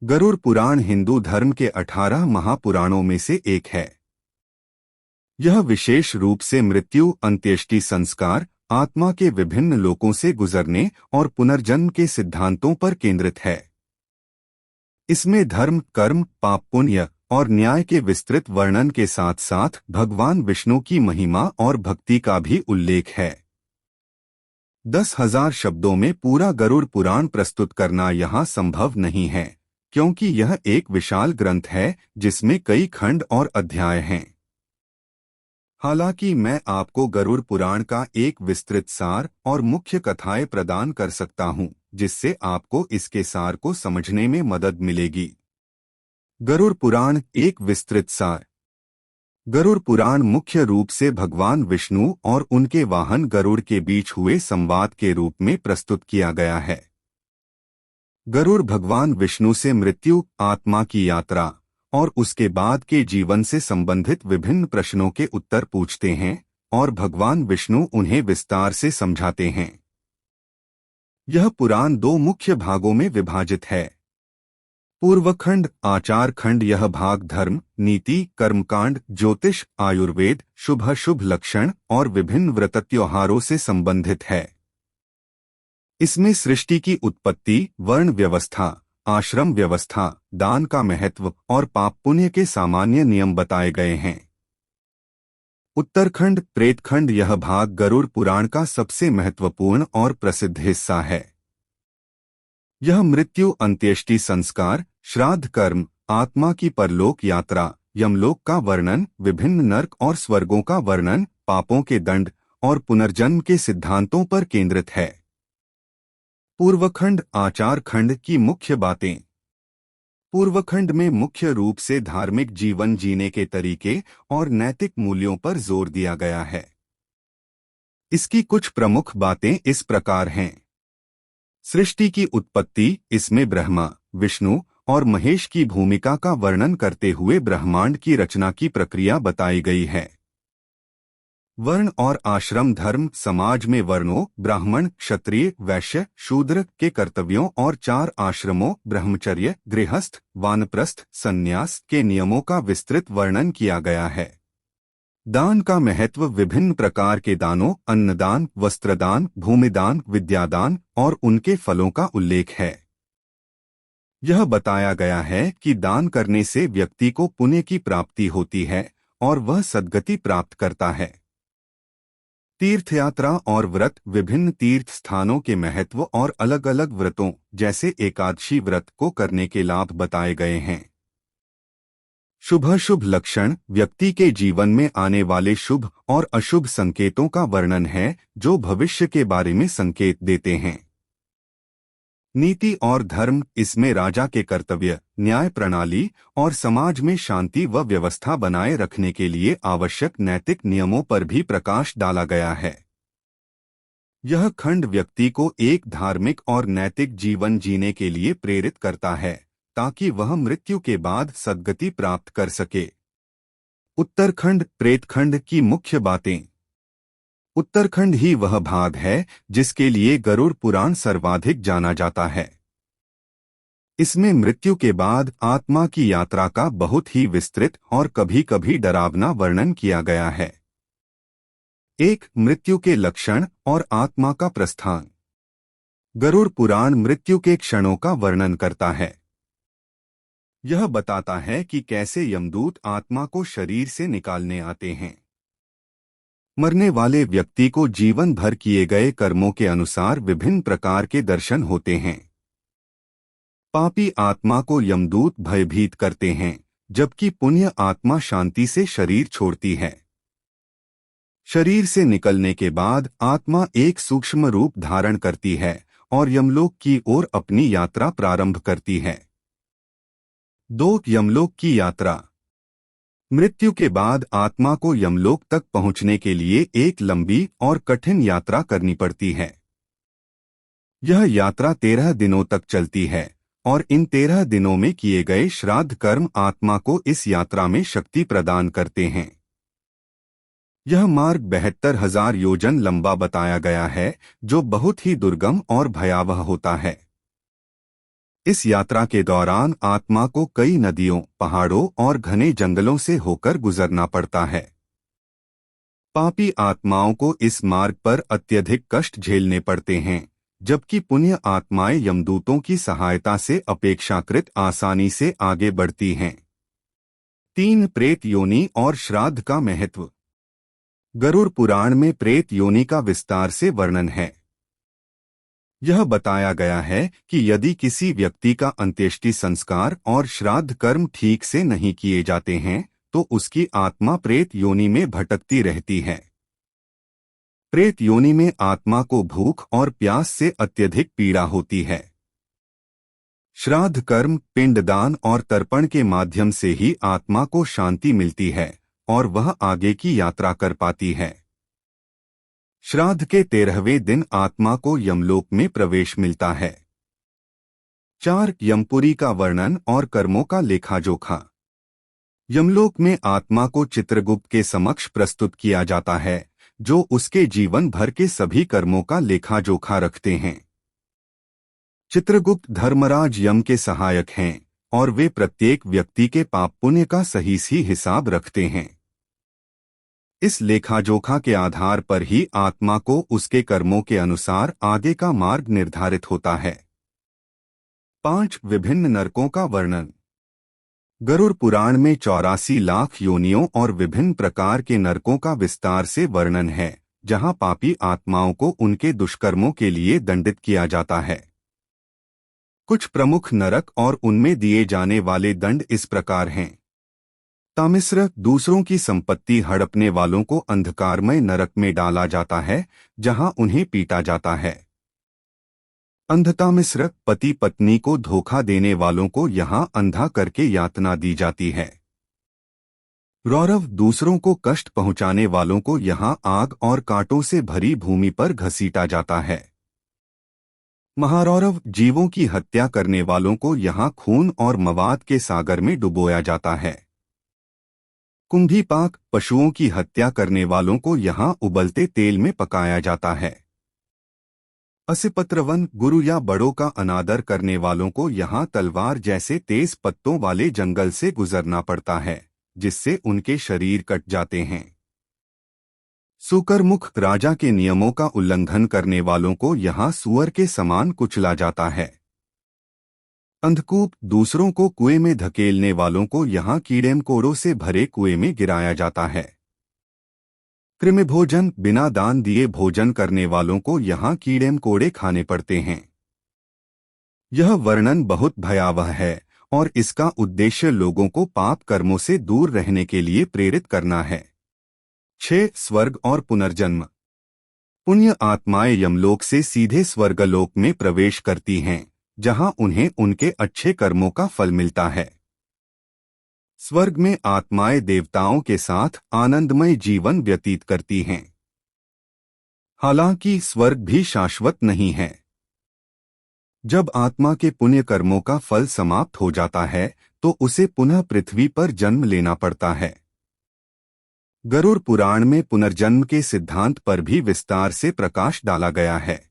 गरुड़ पुराण हिंदू धर्म के 18 महापुराणों में से एक है। यह विशेष रूप से मृत्यु, अंत्येष्टि संस्कार, आत्मा के विभिन्न लोकों से गुजरने और पुनर्जन्म के सिद्धांतों पर केंद्रित है। इसमें धर्म, कर्म, पाप, पुण्य और न्याय के विस्तृत वर्णन के साथ साथ भगवान विष्णु की महिमा और भक्ति का भी उल्लेख है। 10,000 शब्दों में पूरा गरुड़ पुराण प्रस्तुत करना यहाँ संभव नहीं है, क्योंकि यह एक विशाल ग्रंथ है जिसमें कई खंड और अध्याय हैं। हालांकि मैं आपको गरुड़ पुराण का एक विस्तृत सार और मुख्य कथाएं प्रदान कर सकता हूं, जिससे आपको इसके सार को समझने में मदद मिलेगी। गरुड़ पुराण एक विस्तृत सार। गरुड़ पुराण मुख्य रूप से भगवान विष्णु और उनके वाहन गरुड़ के बीच हुए संवाद के रूप में प्रस्तुत किया गया है। गरुड़ भगवान विष्णु से मृत्यु, आत्मा की यात्रा और उसके बाद के जीवन से संबंधित विभिन्न प्रश्नों के उत्तर पूछते हैं और भगवान विष्णु उन्हें विस्तार से समझाते हैं। यह पुराण 2 मुख्य भागों में विभाजित है। पूर्वखंड, आचार खंड। यह भाग धर्म, नीति, कर्मकांड, ज्योतिष, आयुर्वेद, शुभ लक्षण और विभिन्न व्रत त्योहारों से संबंधित है। इसमें सृष्टि की उत्पत्ति, वर्ण व्यवस्था, आश्रम व्यवस्था, दान का महत्व और पाप पुण्य के सामान्य नियम बताए गए हैं। उत्तरखंड, प्रेतखंड। यह भाग गरुड़ पुराण का सबसे महत्वपूर्ण और प्रसिद्ध हिस्सा है। यह मृत्यु, अंत्येष्टि संस्कार, श्राद्ध कर्म, आत्मा की परलोक यात्रा, यमलोक का वर्णन, विभिन्न नर्क और स्वर्गों का वर्णन, पापों के दंड और पुनर्जन्म के सिद्धांतों पर केंद्रित है। पूर्वखंड, आचार खंड की मुख्य बातें। पूर्वखंड में मुख्य रूप से धार्मिक जीवन जीने के तरीके और नैतिक मूल्यों पर जोर दिया गया है। इसकी कुछ प्रमुख बातें इस प्रकार हैं। सृष्टि की उत्पत्ति। इसमें ब्रह्मा, विष्णु और महेश की भूमिका का वर्णन करते हुए ब्रह्मांड की रचना की प्रक्रिया बताई गई है। वर्ण और आश्रम धर्म। समाज में वर्णों, ब्राह्मण, क्षत्रिय, वैश्य, शूद्र के कर्तव्यों और 4 आश्रमों ब्रह्मचर्य, गृहस्थ, वानप्रस्थ, संन्यास के नियमों का विस्तृत वर्णन किया गया है। दान का महत्व। विभिन्न प्रकार के दानों, अन्नदान, वस्त्रदान, भूमिदान, विद्यादान और उनके फलों का उल्लेख है। यह बताया गया है कि दान करने से व्यक्ति को पुण्य की प्राप्ति होती है और वह सद्गति प्राप्त करता है। तीर्थयात्रा और व्रत। विभिन्न तीर्थ स्थानों के महत्व और अलग अलग व्रतों जैसे एकादशी व्रत को करने के लाभ बताए गए हैं। शुभ लक्षण। व्यक्ति के जीवन में आने वाले शुभ और अशुभ संकेतों का वर्णन है जो भविष्य के बारे में संकेत देते हैं। नीति और धर्म। इसमें राजा के कर्तव्य, न्याय प्रणाली और समाज में शांति व व्यवस्था बनाए रखने के लिए आवश्यक नैतिक नियमों पर भी प्रकाश डाला गया है। यह खंड व्यक्ति को एक धार्मिक और नैतिक जीवन जीने के लिए प्रेरित करता है ताकि वह मृत्यु के बाद सद्गति प्राप्त कर सके। उत्तरखंड, प्रेतखंड की मुख्य बातें। उत्तरखंड ही वह भाग है जिसके लिए गरुड़ पुराण सर्वाधिक जाना जाता है। इसमें मृत्यु के बाद आत्मा की यात्रा का बहुत ही विस्तृत और कभी कभी डरावना वर्णन किया गया है। 1. मृत्यु के लक्षण और आत्मा का प्रस्थान। गरुड़ पुराण मृत्यु के क्षणों का वर्णन करता है। यह बताता है कि कैसे यमदूत आत्मा को शरीर से निकालने आते हैं। मरने वाले व्यक्ति को जीवन भर किए गए कर्मों के अनुसार विभिन्न प्रकार के दर्शन होते हैं। पापी आत्मा को यमदूत भयभीत करते हैं, जबकि पुण्य आत्मा शांति से शरीर छोड़ती है। शरीर से निकलने के बाद आत्मा एक सूक्ष्म रूप धारण करती है और यमलोक की ओर अपनी यात्रा प्रारंभ करती है। 2. यमलोक की यात्रा। मृत्यु के बाद आत्मा को यमलोक तक पहुंचने के लिए एक लंबी और कठिन यात्रा करनी पड़ती है। यह यात्रा 13 दिनों तक चलती है और इन 13 दिनों में किए गए श्राद्ध कर्म आत्मा को इस यात्रा में शक्ति प्रदान करते हैं। यह मार्ग 72,000 योजन लंबा बताया गया है, जो बहुत ही दुर्गम और भयावह होता है। इस यात्रा के दौरान आत्मा को कई नदियों, पहाड़ों और घने जंगलों से होकर गुजरना पड़ता है। पापी आत्माओं को इस मार्ग पर अत्यधिक कष्ट झेलने पड़ते हैं, जबकि पुण्य आत्माएं यमदूतों की सहायता से अपेक्षाकृत आसानी से आगे बढ़ती हैं। 3 प्रेत योनि और श्राद्ध का महत्व। गरुड़ पुराण में प्रेत योनि का विस्तार से वर्णन है। यह बताया गया है कि यदि किसी व्यक्ति का अंत्येष्टि संस्कार और श्राद्ध कर्म ठीक से नहीं किए जाते हैं तो उसकी आत्मा प्रेत योनि में भटकती रहती है। प्रेत योनि में आत्मा को भूख और प्यास से अत्यधिक पीड़ा होती है। श्राद्ध कर्म, पिंडदान और तर्पण के माध्यम से ही आत्मा को शांति मिलती है और वह आगे की यात्रा कर पाती है। श्राद्ध के 13वें दिन आत्मा को यमलोक में प्रवेश मिलता है। 4 यमपुरी का वर्णन और कर्मों का लेखा-जोखा। यमलोक में आत्मा को चित्रगुप्त के समक्ष प्रस्तुत किया जाता है, जो उसके जीवन भर के सभी कर्मों का लेखा-जोखा रखते हैं। चित्रगुप्त धर्मराज यम के सहायक हैं और वे प्रत्येक व्यक्ति के पाप पुण्य का सही हिसाब रखते हैं। इस लेखा-जोखा के आधार पर ही आत्मा को उसके कर्मों के अनुसार आगे का मार्ग निर्धारित होता है। 5 विभिन्न नरकों का वर्णन। गरुड़ पुराण में 84 लाख योनियों और विभिन्न प्रकार के नरकों का विस्तार से वर्णन है, जहां पापी आत्माओं को उनके दुष्कर्मों के लिए दंडित किया जाता है। कुछ प्रमुख नरक और उनमें दिए जाने वाले दंड इस प्रकार हैं। तामिस्र, दूसरों की संपत्ति हड़पने वालों को अंधकारमय नरक में डाला जाता है, जहां उन्हें पीटा जाता है। अंधतामिस्र, पति पत्नी को धोखा देने वालों को यहां अंधा करके यातना दी जाती है। रौरव, दूसरों को कष्ट पहुंचाने वालों को यहां आग और कांटों से भरी भूमि पर घसीटा जाता है। महारौरव, जीवों की हत्या करने वालों को यहां खून और मवाद के सागर में डुबोया जाता है। कुंभीपाक, पशुओं की हत्या करने वालों को यहां उबलते तेल में पकाया जाता है। असिपत्रवन, गुरु या बड़ों का अनादर करने वालों को यहां तलवार जैसे तेज पत्तों वाले जंगल से गुजरना पड़ता है, जिससे उनके शरीर कट जाते हैं। सुकरमुख, राजा के नियमों का उल्लंघन करने वालों को यहां सुअर के समान कुचला जाता है। अंधकूप, दूसरों को कुएं में धकेलने वालों को यहां कीड़े-मकोड़ों से भरे कुएं में गिराया जाता है। कृमिभोजन, बिना दान दिए भोजन करने वालों को यहां कीड़े-मकोड़े खाने पड़ते हैं। यह वर्णन बहुत भयावह है और इसका उद्देश्य लोगों को पाप कर्मों से दूर रहने के लिए प्रेरित करना है। 6 स्वर्ग और पुनर्जन्म। पुण्य आत्माएं यमलोक से सीधे स्वर्गलोक में प्रवेश करती हैं, जहां उन्हें उनके अच्छे कर्मों का फल मिलता है। स्वर्ग में आत्माएं देवताओं के साथ आनंदमय जीवन व्यतीत करती हैं। हालांकि स्वर्ग भी शाश्वत नहीं है। जब आत्मा के पुण्य कर्मों का फल समाप्त हो जाता है तो उसे पुनः पृथ्वी पर जन्म लेना पड़ता है। गरुड़ पुराण में पुनर्जन्म के सिद्धांत पर भी विस्तार से प्रकाश डाला गया है।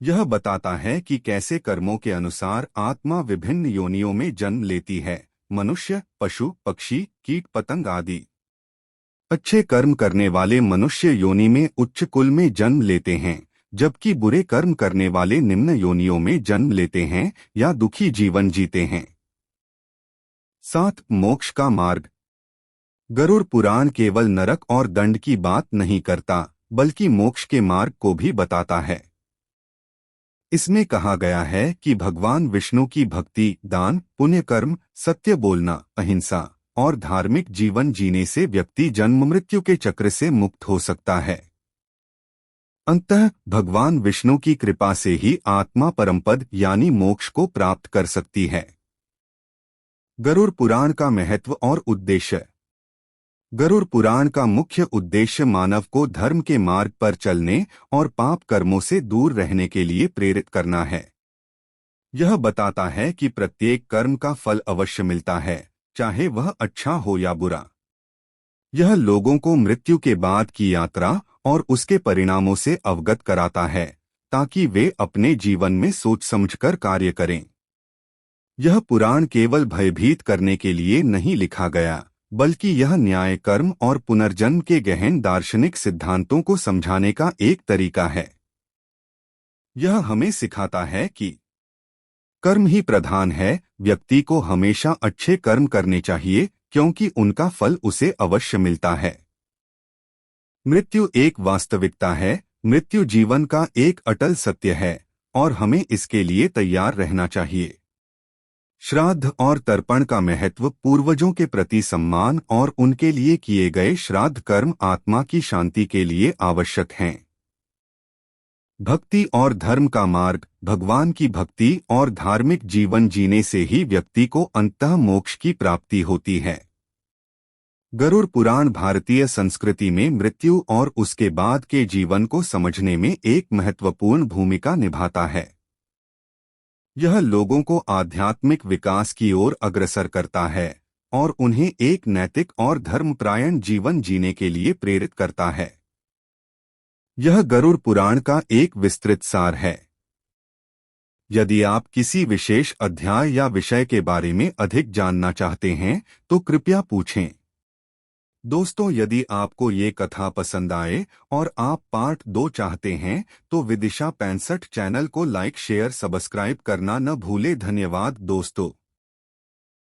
यह बताता है कि कैसे कर्मों के अनुसार आत्मा विभिन्न योनियों में जन्म लेती है, मनुष्य, पशु, पक्षी, कीट पतंग आदि। अच्छे कर्म करने वाले मनुष्य योनि में उच्च कुल में जन्म लेते हैं, जबकि बुरे कर्म करने वाले निम्न योनियों में जन्म लेते हैं या दुखी जीवन जीते हैं। 7 मोक्ष का मार्ग। गरुड़ पुराण केवल नरक और दंड की बात नहीं करता, बल्कि मोक्ष के मार्ग को भी बताता है। इसमें कहा गया है कि भगवान विष्णु की भक्ति, दान, पुण्य कर्म, सत्य बोलना, अहिंसा और धार्मिक जीवन जीने से व्यक्ति जन्म मृत्यु के चक्र से मुक्त हो सकता है। अंततः भगवान विष्णु की कृपा से ही आत्मा परमपद यानी मोक्ष को प्राप्त कर सकती है। गरुड़ पुराण का महत्व और उद्देश्य। गरुड़ पुराण का मुख्य उद्देश्य मानव को धर्म के मार्ग पर चलने और पाप कर्मों से दूर रहने के लिए प्रेरित करना है। यह बताता है कि प्रत्येक कर्म का फल अवश्य मिलता है, चाहे वह अच्छा हो या बुरा। यह लोगों को मृत्यु के बाद की यात्रा और उसके परिणामों से अवगत कराता है, ताकि वे अपने जीवन में सोच समझकर कार्य करें। यह पुराण केवल भयभीत करने के लिए नहीं लिखा गया, बल्कि यह न्याय, कर्म और पुनर्जन्म के गहन दार्शनिक सिद्धांतों को समझाने का एक तरीका है। यह हमें सिखाता है कि कर्म ही प्रधान है। व्यक्ति को हमेशा अच्छे कर्म करने चाहिए, क्योंकि उनका फल उसे अवश्य मिलता है। मृत्यु एक वास्तविकता है। मृत्यु जीवन का एक अटल सत्य है और हमें इसके लिए तैयार रहना चाहिए। श्राद्ध और तर्पण का महत्व पूर्वजों के प्रति सम्मान और उनके लिए किए गए श्राद्ध कर्म आत्मा की शांति के लिए आवश्यक हैं। भक्ति और धर्म का मार्ग, भगवान की भक्ति और धार्मिक जीवन जीने से ही व्यक्ति को अंततः मोक्ष की प्राप्ति होती है। गरुड़ पुराण भारतीय संस्कृति में मृत्यु और उसके बाद के जीवन को समझने में एक महत्वपूर्ण भूमिका निभाता है। यह लोगों को आध्यात्मिक विकास की ओर अग्रसर करता है और उन्हें एक नैतिक और धर्मपरायण जीवन जीने के लिए प्रेरित करता है। यह गरुड़ पुराण का एक विस्तृत सार है। यदि आप किसी विशेष अध्याय या विषय के बारे में अधिक जानना चाहते हैं तो कृपया पूछें। दोस्तों, यदि आपको ये कथा पसंद आए और आप पार्ट 2 चाहते हैं तो विदिशा 65 चैनल को लाइक, शेयर, सब्सक्राइब करना न भूले। धन्यवाद दोस्तों।